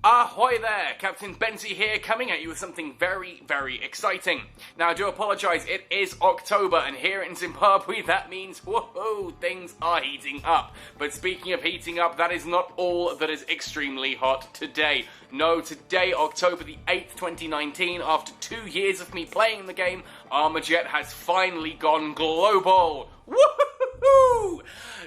Ahoy there! Captain Benzie here, coming at you with something very, very exciting. Now, I do apologise, it is October, and here in Zimbabwe, that means, whoa, things are heating up. But speaking of heating up, that is not all that is extremely hot today. No, today, October the 8th, 2019, after 2 years of me playing the game, Armajet has finally gone global. Woohoo!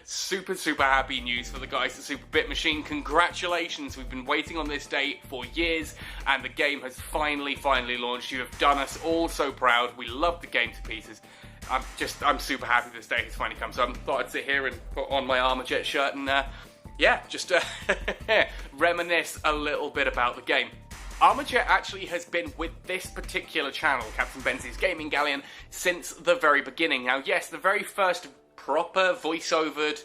Super happy news for the guys at Super Bit Machine. Congratulations, we've been waiting on this day for years, and the game has finally launched. You have done us all so proud. We love the game to pieces. I'm super happy this day has finally come. So I thought I'd sit here and put on my Armajet shirt and, just reminisce a little bit about the game. Armajet actually has been with this particular channel, Captain Benzie's Gaming Galleon, since the very beginning. Now, yes, the very first proper voiceover,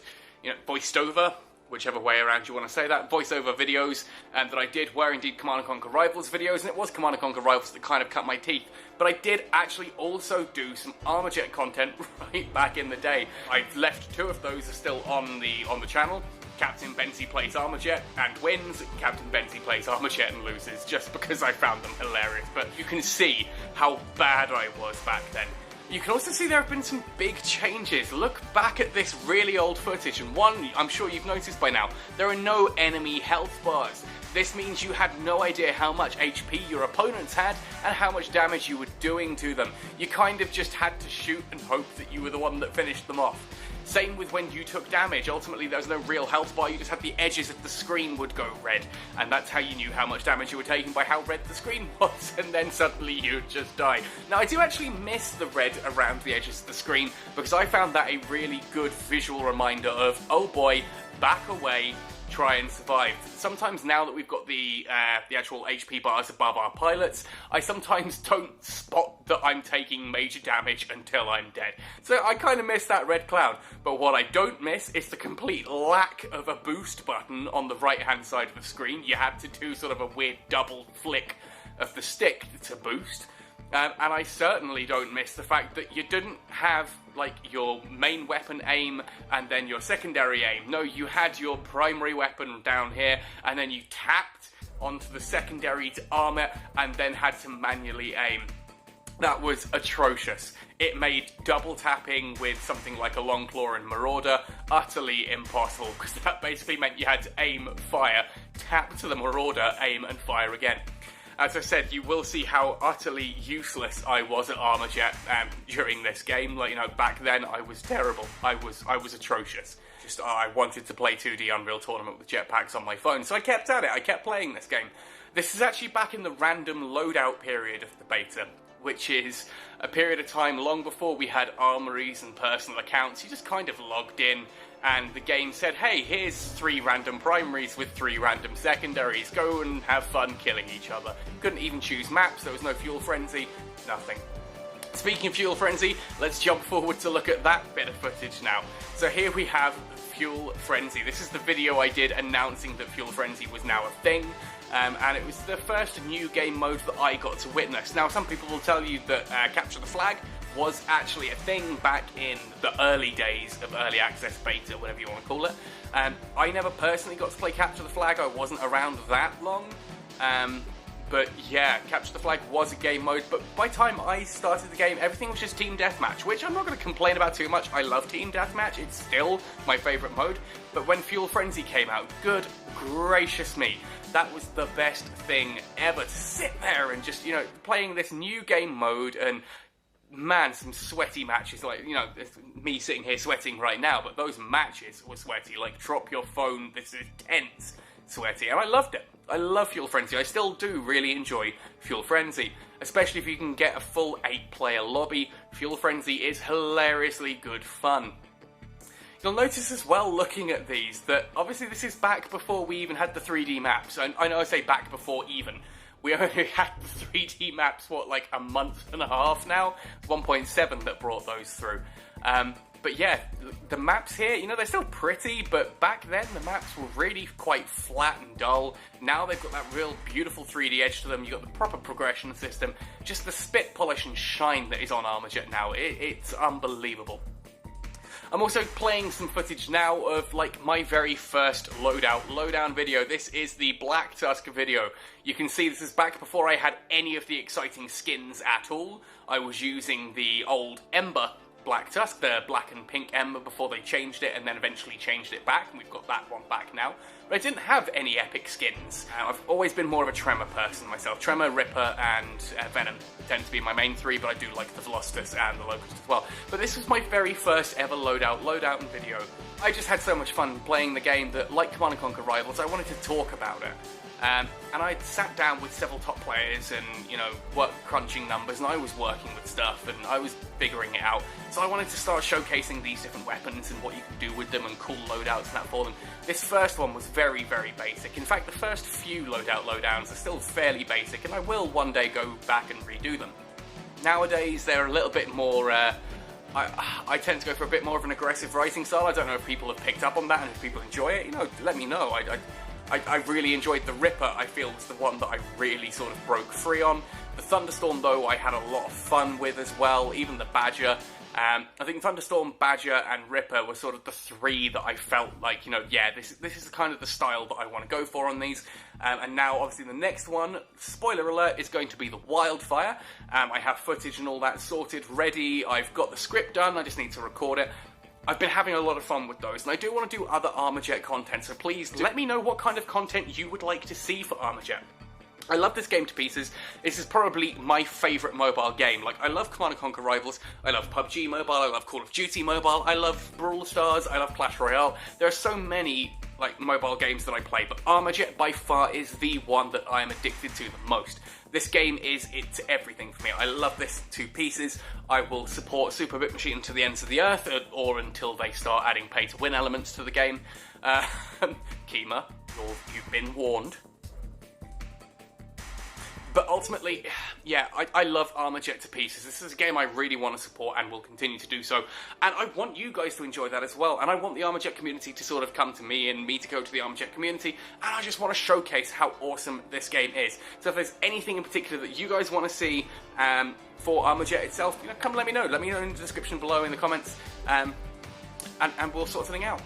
whichever way around you want to say that, voiceover videos that I did were indeed Command & Conquer Rivals videos, and it was Command & Conquer Rivals that kind of cut my teeth. But I did actually also do some Armajet content right back in the day. I've left 2 of those are still on the channel. Captain Benzie plays Armajet and wins, Captain Benzie plays Armajet and loses, just because I found them hilarious. But you can see how bad I was back then. You can also see there have been some big changes. Look back at this really old footage, and one, I'm sure you've noticed by now, there are no enemy health bars. This means you had no idea how much HP your opponents had and how much damage you were doing to them. You kind of just had to shoot and hope that you were the one that finished them off. Same with when you took damage. Ultimately, there was no real health bar, you just had the edges of the screen would go red. And that's how you knew how much damage you were taking, by how red the screen was, and then suddenly you'd just die. Now, I do actually miss the red around the edges of the screen, because I found that a really good visual reminder of, oh boy, back away, try and survive. Sometimes now that we've got the actual HP bars above our pilots, I sometimes don't spot that I'm taking major damage until I'm dead. So I kind of miss that red cloud. But what I don't miss is the complete lack of a boost button on the right hand side of the screen. You had to do sort of a weird double flick of the stick to boost. And I certainly don't miss the fact that you didn't have, like, your main weapon aim and then your secondary aim. No, you had your primary weapon down here, and then you tapped onto the secondary to arm it, and then had to manually aim. That was atrocious. It made double tapping with something like a Long Claw and Marauder utterly impossible, because that basically meant you had to aim, fire, tap to the Marauder, aim, and fire again. As I said, you will see how utterly useless I was at Armajet during this game. Like, back then I was terrible. I was atrocious. I wanted to play 2D Unreal Tournament with jetpacks on my phone, so I kept at it. I kept playing this game. This is actually back in the random loadout period of the beta, which is a period of time long before we had armories and personal accounts. You just kind of logged in, and the game said, hey, here's 3 random primaries with 3 random secondaries. Go and have fun killing each other. Couldn't even choose maps, there was no Fuel Frenzy, nothing. Speaking of Fuel Frenzy, let's jump forward to look at that bit of footage now. So here we have Fuel Frenzy. This is the video I did announcing that Fuel Frenzy was now a thing. And it was the first new game mode that I got to witness. Now, some people will tell you that Capture the Flag was actually a thing back in the early days of early access beta, whatever you want to call it. I never personally got to play Capture the Flag, I wasn't around that long. But yeah, Capture the Flag was a game mode, but by the time I started the game, everything was just Team Deathmatch, which I'm not going to complain about too much. I love Team Deathmatch, it's still my favourite mode. But when Fuel Frenzy came out, good gracious me, that was the best thing ever, to sit there and just, playing this new game mode, and man, some sweaty matches, like, it's me sitting here sweating right now, but those matches were sweaty, like, drop your phone, this is tense sweaty, and I loved it. I love Fuel Frenzy. I still do really enjoy Fuel Frenzy, especially if you can get a full 8-player lobby. Fuel Frenzy is hilariously good fun. You'll notice as well, looking at these, that obviously this is back before we even had the 3D maps. I know I say back before even. We only had the 3D maps, like a month and a half now? 1.7 that brought those through. But yeah, the maps here, they're still pretty, but back then the maps were really quite flat and dull. Now they've got that real beautiful 3D edge to them, you've got the proper progression system, just the spit polish and shine that is on Armajet now, it's unbelievable. I'm also playing some footage now of, like, my very first lowdown video. This is the Black Tusk video. You can see this is back before I had any of the exciting skins at all. I was using the old Ember Black Tusk, the black and pink Ember, before they changed it and then eventually changed it back, and we've got that one back now. But I didn't have any epic skins. I've always been more of a Tremor person myself. Tremor, Ripper, and Venom tend to be my main three, but I do like the Velocitus and the Locust as well. But this was my very first ever loadout video. I just had so much fun playing the game that, like Command & Conquer Rivals, I wanted to talk about it. And I sat down with several top players and, you know, crunching numbers, and I was working with stuff, and I was figuring it out. So I wanted to start showcasing these different weapons and what you can do with them and cool loadouts and that for them. This first one was very, very basic. In fact, the first few lowdowns are still fairly basic, and I will one day go back and redo them. Nowadays, they're a little bit more... I tend to go for a bit more of an aggressive writing style. I don't know if people have picked up on that and if people enjoy it. You know, let me know. I really enjoyed the Ripper. I feel was the one that I really sort of broke free on. The Thunderstorm, though, I had a lot of fun with as well. Even the Badger. I think Thunderstorm, Badger, and Ripper were sort of the three that I felt like, you know, yeah, this is kind of the style that I want to go for on these. And now, obviously, the next one, spoiler alert, is going to be the Wildfire. I have footage and all that sorted, ready. I've got the script done. I just need to record it. I've been having a lot of fun with those, and I do want to do other Armajet content, so please let me know what kind of content you would like to see for Armajet. I love this game to pieces. This is probably my favourite mobile game. Like, I love Command & Conquer Rivals, I love PUBG Mobile, I love Call of Duty Mobile, I love Brawl Stars, I love Clash Royale. There are so many, like, mobile games that I play, but Armajet by far is the one that I am addicted to the most. This game is everything for me. I love this to pieces. I will support Super Bit Machine to the ends of the earth, or until they start adding pay-to-win elements to the game. Kima, you've been warned. But ultimately, yeah, I love Armajet to pieces. This is a game I really want to support and will continue to do so. And I want you guys to enjoy that as well. And I want the Armajet community to sort of come to me and me to go to the Armajet community. And I just want to showcase how awesome this game is. So if there's anything in particular that you guys want to see for Armajet itself, you know, come let me know. Let me know in the description below in the comments. And we'll sort something out.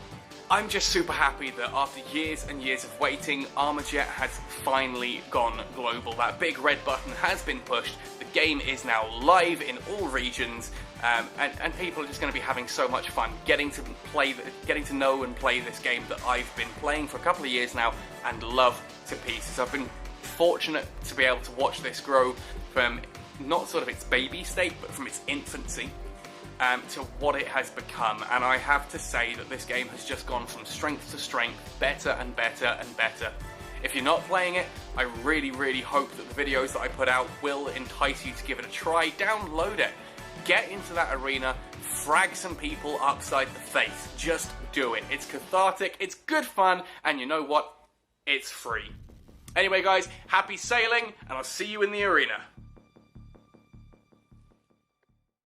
I'm just super happy that after years and years of waiting, Armajet has finally gone global. That big red button has been pushed. The game is now live in all regions, and people are just going to be having so much fun getting to know and play this game that I've been playing for a couple of years now and love to pieces. I've been fortunate to be able to watch this grow from not sort of its baby state, but from its infancy. To what it has become, and I have to say that this game has just gone from strength to strength, better and better and better. If you're not playing it, I really, really hope that the videos that I put out will entice you to give it a try. Download it, get into that arena, frag some people upside the face. Just do it. It's cathartic, it's good fun, and you know what? It's free. Anyway guys, happy sailing, and I'll see you in the arena.